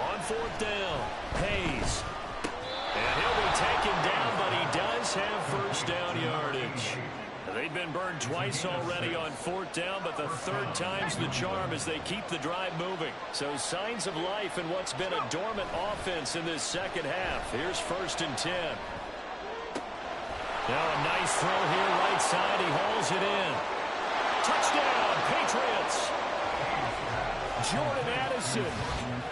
On 4th down, Hayes. And he'll be taken down, but he does have first down yardage. They've been burned twice already on 4th down, but the 3rd time's the charm as they keep the drive moving. So signs of life in what's been a dormant offense in this second half. Here's 1st and 10. Now a nice throw here right side. He hauls it in. Touchdown, Patriots. Jordan Addison.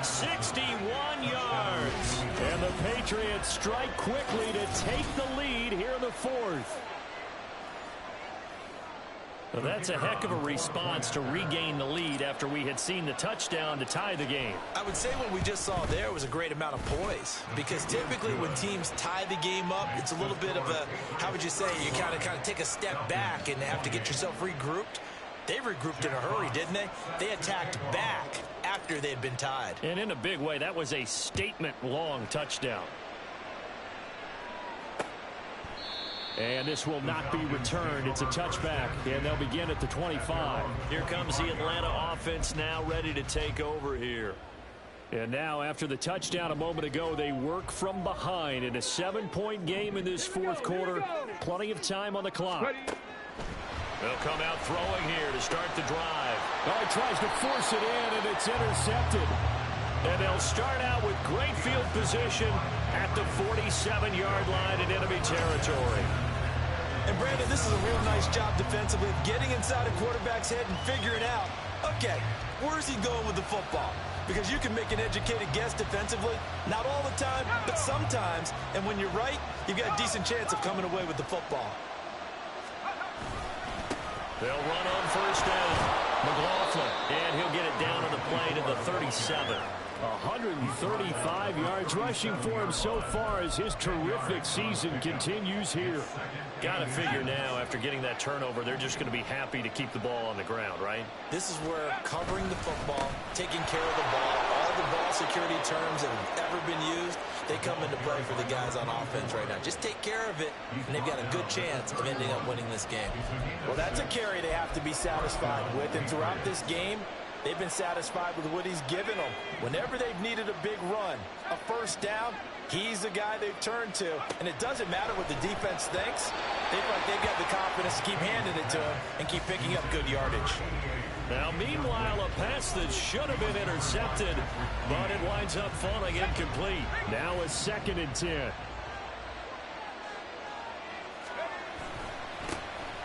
61 yards. And the Patriots strike quickly to take the lead here in the 4th. Well, that's a heck of a response to regain the lead after we had seen the touchdown to tie the game. I would say what we just saw there was a great amount of poise because typically when teams tie the game up, it's a little bit of a, how would you say, you kind of take a step back and have to get yourself regrouped. They regrouped in a hurry, didn't they? They attacked back after they'd been tied. And in a big way, that was a statement-long touchdown. And this will not be returned. It's a touchback, and they'll begin at the 25. Here comes the Atlanta offense now ready to take over here. And now, after the touchdown a moment ago, they work from behind in a 7-point game in this 4th quarter. Plenty of time on the clock. They'll come out throwing here to start the drive. Oh, he tries to force it in, and it's intercepted. And they'll start out with great field position at the 47-yard line in enemy territory. And, Brandon, this is a real nice job defensively of getting inside a quarterback's head and figuring out, okay, where's he going with the football? Because you can make an educated guess defensively, not all the time, but sometimes. And when you're right, you've got a decent chance of coming away with the football. They'll run on first down. McLaughlin, and he'll get it down on the play to the 37. 135 yards rushing for him so far as his terrific season continues here. Got to figure now, after getting that turnover, they're just going to be happy to keep the ball on the ground, right? This is where covering the football, taking care of the ball, all the ball security terms that have ever been used, they come into play for the guys on offense right now. Just take care of it, and they've got a good chance of ending up winning this game. Well, that's a carry they have to be satisfied with, and throughout this game, they've been satisfied with what he's given them. Whenever they've needed a big run, a first down, he's the guy they've turned to. And it doesn't matter what the defense thinks. They feel like they've got the confidence to keep handing it to him and keep picking up good yardage. Now, meanwhile, a pass that should have been intercepted, but it winds up falling incomplete. Now a 2nd and 10.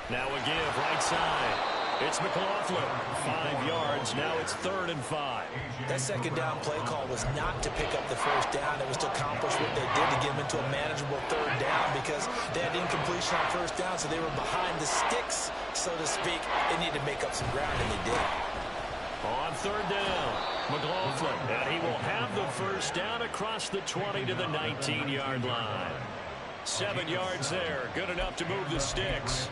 Now a give right side. It's McLaughlin. 5 yards. Now it's 3rd and 5. That second down play call was not to pick up the first down. It was to accomplish what they did to get them into a manageable 3rd down because they had incompletion on first down, so they were behind the sticks, so to speak. They needed to make up some ground, and they did. On 3rd down, McLaughlin. And he will have the first down across the 20 to the 19-yard line. 7 yards there. Good enough to move the sticks.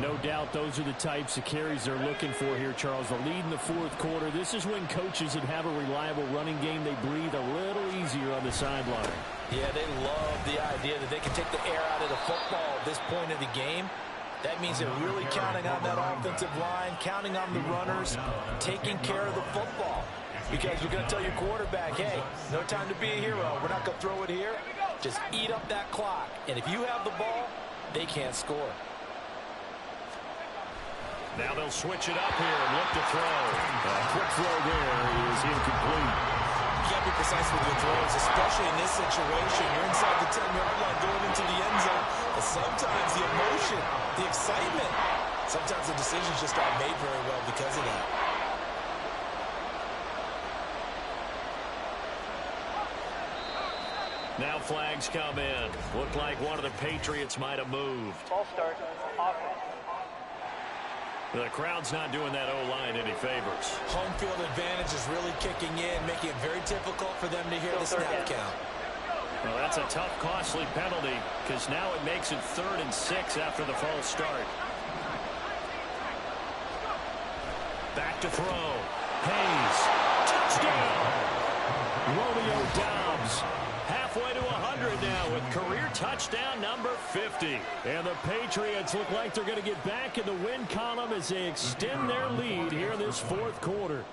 No doubt those are the types of carries they're looking for here, Charles. The lead in the 4th quarter. This is when coaches that have a reliable running game, they breathe a little easier on the sideline. Yeah, they love the idea that they can take the air out of the football at this point of the game. That means they're really counting on that offensive line, counting on the runners, taking care of the football. Because you're going to tell your quarterback, hey, no time to be a hero. We're not going to throw it here. Just eat up that clock. And if you have the ball, they can't score. Now they'll switch it up here and look to throw. A quick throw there is incomplete. You can't be precise with your throws, especially in this situation. You're inside the 10-yard line going into the end zone. But sometimes the emotion, the excitement, sometimes the decisions just aren't made very well because of that. Now flags come in. Looked like one of the Patriots might have moved. Ball start. Offense. The crowd's not doing that O-line any favors. Home field advantage is really kicking in, making it very difficult for them to hear the snap count. Well, that's a tough, costly penalty because now it makes it 3rd and 6 after the false start. Back to throw. Hayes. Touchdown. Romeo Doubs. Halfway to 100 now with career touchdown number 50. And the Patriots look like they're going to get back in the win column as they extend their lead here in this 4th quarter.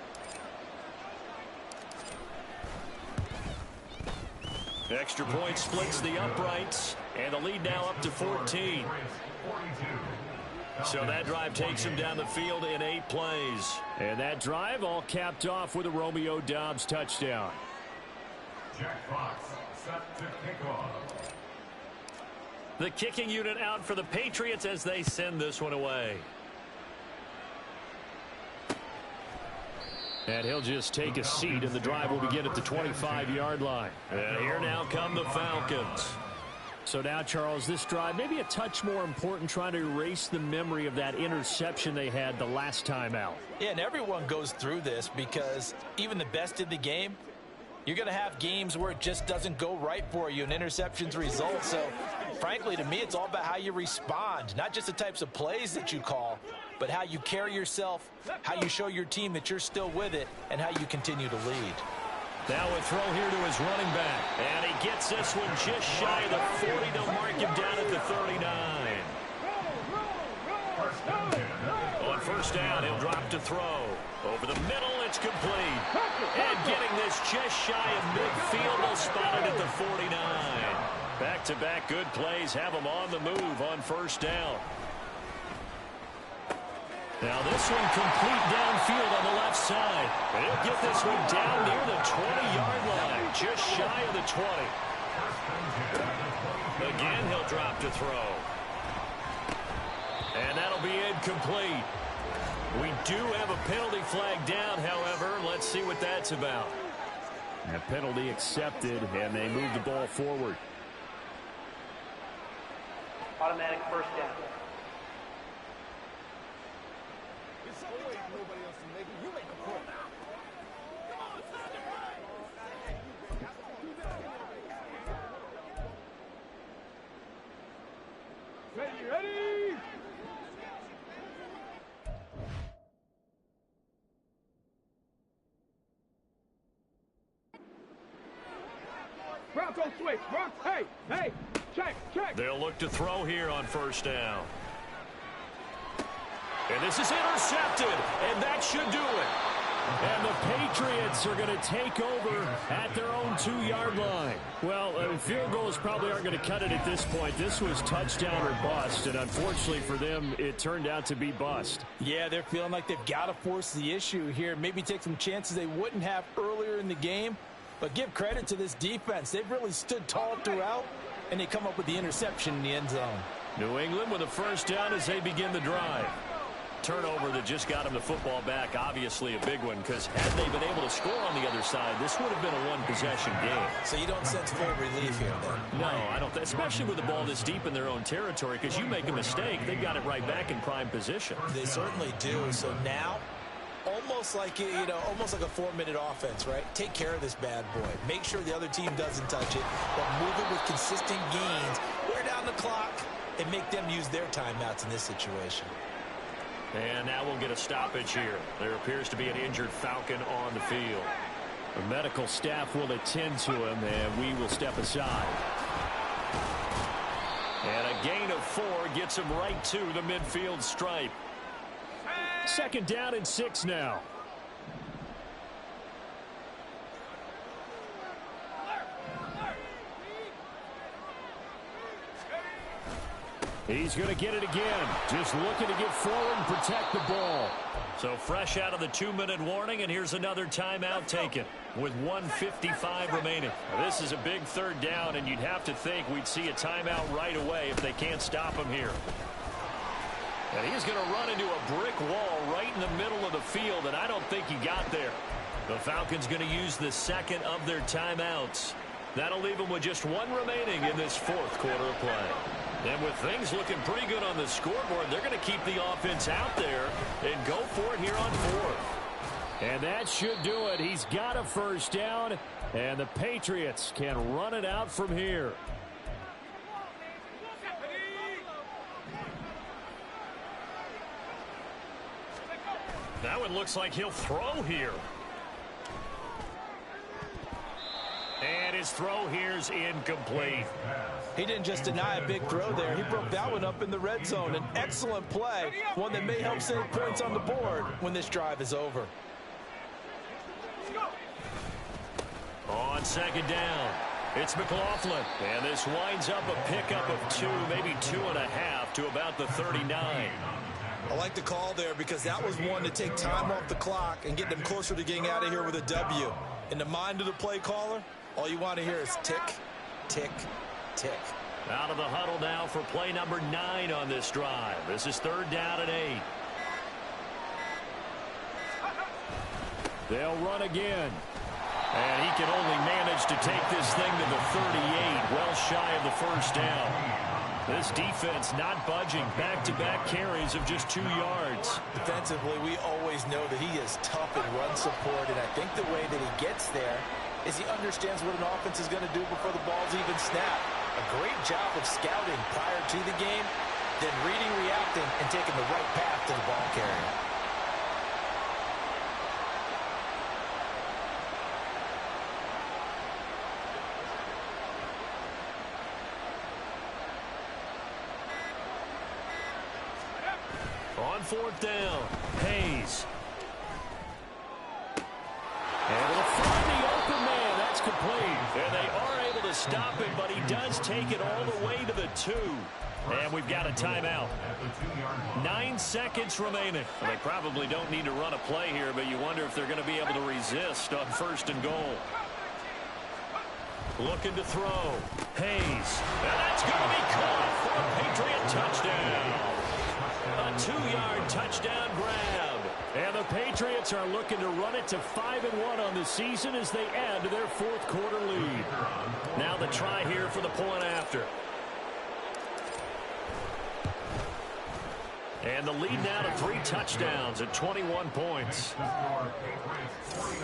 Extra point splits the uprights, and the lead now up to 14. So that drive takes him down the field in 8 plays. And that drive all capped off with a Romeo Doubs touchdown. Jack Fox set to kick off. The kicking unit out for the Patriots as they send this one away. And he'll just take a seat, and the drive will begin at the 25-yard line. And here now come the Falcons. So now, Charles, this drive maybe a touch more important, trying to erase the memory of that interception they had the last time out. Yeah, and everyone goes through this because even the best in the game, you're going to have games where it just doesn't go right for you and interceptions result. So, frankly, to me, it's all about how you respond, not just the types of plays that you call, but how you carry yourself, how you show your team that you're still with it, and how you continue to lead. Now a throw here to his running back. And he gets this one just shy of the 40. They'll mark him down at the 39. On first down, he'll drop to throw. Over the middle, it's complete. And getting this just shy of midfield, they'll spot it at the 49. Back-to-back good plays have them on the move on first down. Now this one complete downfield on the left side. And he'll get this one down near the 20-yard line, just shy of the 20. Again, he'll drop to throw. And that'll be incomplete. We do have a penalty flag down, however. Let's see what that's about. A penalty accepted, and they move the ball forward. Automatic first down. Ready? Route go switch, bro. Hey, check. They'll look to throw here on first down. And this is intercepted, and that should do it. And the Patriots are going to take over at their own 2-yard line. Well, field goals probably aren't going to cut it at this point. This was touchdown or bust, and unfortunately for them, it turned out to be bust. Yeah, they're feeling like they've got to force the issue here. Maybe take some chances they wouldn't have earlier in the game. But give credit to this defense. They've really stood tall throughout, and they come up with the interception in the end zone. New England with a first down as they begin the drive. Turnover that just got them the football back, obviously a big one, because had they been able to score on the other side, this would have been a one-possession game. So you don't sense full relief here, then? No, I don't. Especially with the ball this deep in their own territory, because you make a mistake, they've got it right back in prime position. They certainly do. So now, almost like almost like a 4-minute offense, right? Take care of this bad boy. Make sure the other team doesn't touch it, but move it with consistent gains. Wear down the clock and make them use their timeouts in this situation. And now we'll get a stoppage here. There appears to be an injured Falcon on the field. The medical staff will attend to him, and we will step aside. And a gain of 4 gets him right to the midfield stripe. 2nd down and 6 now. He's going to get it again. Just looking to get forward and protect the ball. So fresh out of the 2-minute warning, and here's another timeout taken with 1:55 remaining. Now, this is a big 3rd down, and you'd have to think we'd see a timeout right away if they can't stop him here. And he's going to run into a brick wall right in the middle of the field, and I don't think he got there. The Falcons going to use the 2nd of their timeouts. That'll leave them with just 1 remaining in this 4th quarter of play. And with things looking pretty good on the scoreboard, they're going to keep the offense out there and go for it here on 4th. And that should do it. He's got a first down, and the Patriots can run it out from here. That one looks like he'll throw here. And his throw here's incomplete. He didn't just deny a big throw there. He broke that one up in the red zone. An excellent play, one that may help save points on the board when this drive is over. On 2nd down, it's McLaughlin. And this winds up a pickup of 2, maybe 2.5 to about the 39. I like the call there because that was one to take time off the clock and get them closer to getting out of here with a W. In the mind of the play caller, all you want to hear is tick, tick, tick. Out of the huddle now for play number 9 on this drive. This is 3rd down and 8. They'll run again. And he can only manage to take this thing to the 38, well shy of the first down. This defense not budging. Back-to-back carries of just 2 yards. Defensively, we always know that he is tough in run support, and I think the way that he gets there is he understands what an offense is going to do before the ball's even snapped. A great job of scouting prior to the game, then reading, reacting, and taking the right path to the ball carrier. On 4th down, Hayes. And it'll find the open man. That's complete. And they are able to stop him, but he does take it all the way to the 2. And we've got a timeout. 9 seconds remaining. Well, they probably don't need to run a play here, but you wonder if they're going to be able to resist on 1st and goal. Looking to throw. Hayes. And that's going to be caught for a Patriot touchdown. A 2-yard touchdown grab. And the Patriots are looking to run it to 5-1 on the season as they add to their 4th quarter lead. Now the try here for the point after. And the lead now to 3 touchdowns at 21 points.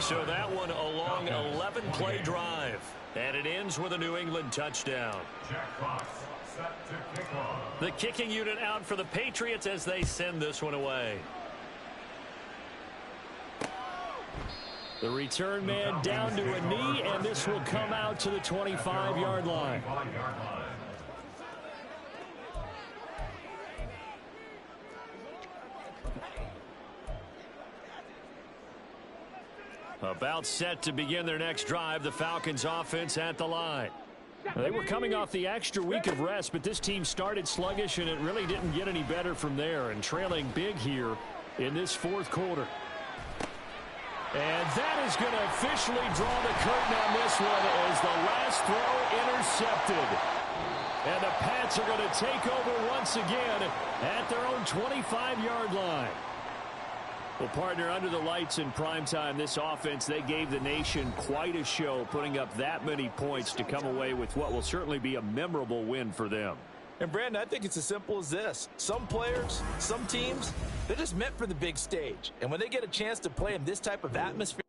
So that one a long 11-play drive. And it ends with a New England touchdown. The kicking unit out for the Patriots as they send this one away. The return man down to a knee, and this will come out to the 25-yard line. About set to begin their next drive, the Falcons offense at the line. They were coming off the extra week of rest, but this team started sluggish, and it really didn't get any better from there, and trailing big here in this fourth quarter. And that is going to officially draw the curtain on this one as the last throw intercepted. And the Pats are going to take over once again at their own 25-yard line. Well, partner, under the lights in primetime, this offense, they gave the nation quite a show, putting up that many points to come away with what will certainly be a memorable win for them. And, Brandon, I think it's as simple as this. Some players, some teams, they're just meant for the big stage. And when they get a chance to play in this type of atmosphere,